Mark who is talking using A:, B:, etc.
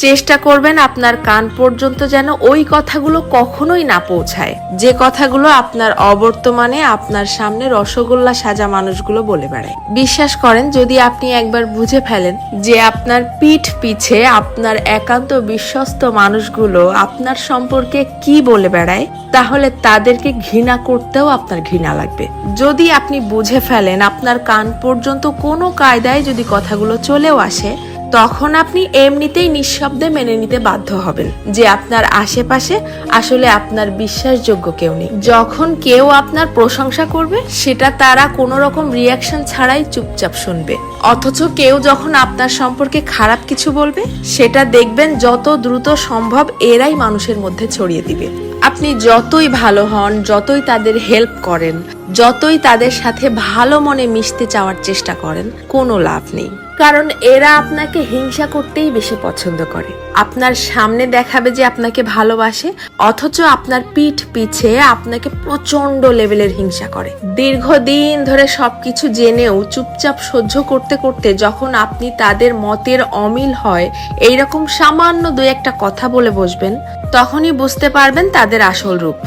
A: চেষ্টা করবেন আপনার কান পর্যন্ত যেন ওই কথাগুলো কখনোই না পৌঁছায়, যে কথাগুলো আপনার অবর্তমানে আপনার সামনে রসগোল্লা সাজা মানুষগুলো বলে বেড়ায়। বিশ্বাস করেন, যদি আপনি একবার বুঝে ফেলেন যে আপনার পিঠ পিছে আপনার একান্ত বিশ্বস্ত মানুষগুলো আপনার সম্পর্কে কি বলে বেড়ায়, তাহলে তাদেরকে ঘৃণা করতেও আপনার ঘৃণা লাগবে। যদি আপনি বুঝে ফেলেন আপনার কান পর্যন্ত কোনো কায়দায় যদি কথাগুলো চলেও আসে, তখন আপনি এমনিতেই নিঃশব্দে মেনে নিতে বাধ্য হবেন যে আপনার আশেপাশে আসলে আপনার বিশ্বাসযোগ্য কেউ নেই। যখন কেউ আপনার প্রশংসা করবে, সেটা তারা কোনো রকম রিয়াকশন ছাড়াই চুপচাপ শুনবে। অথচ কেউ যখন আপনার সম্পর্কে খারাপ কিছু বলবে, সেটা দেখবেন যত দ্রুত সম্ভব এরাই মানুষের মধ্যে ছড়িয়ে দিবে। আপনি যতই ভালো হন, যতই তাদের হেল্প করেন, যতই তাদের সাথে ভালো মনে মিশতে চাওয়ার চেষ্টা করেন, কোনো লাভ নেই। কারণ এরা আপনাকে হিংসা করতেই বেশি পছন্দ করে। আপনার সামনে দেখাবে যে আপনাকে ভালোবাসে, অথচ আপনার পিঠ পিছে আপনাকে প্রচন্ড লেভেলের হিংসা করে। দীর্ঘদিন ধরে সবকিছু জেনেও চুপচাপ সহ্য করতে করতে যখন আপনি তাদের মতের অমিল হয় এইরকম সামান্য দুই একটা কথা বলে বসবেন, তখনই বুঝতে পারবেন তাদের আসল রূপ।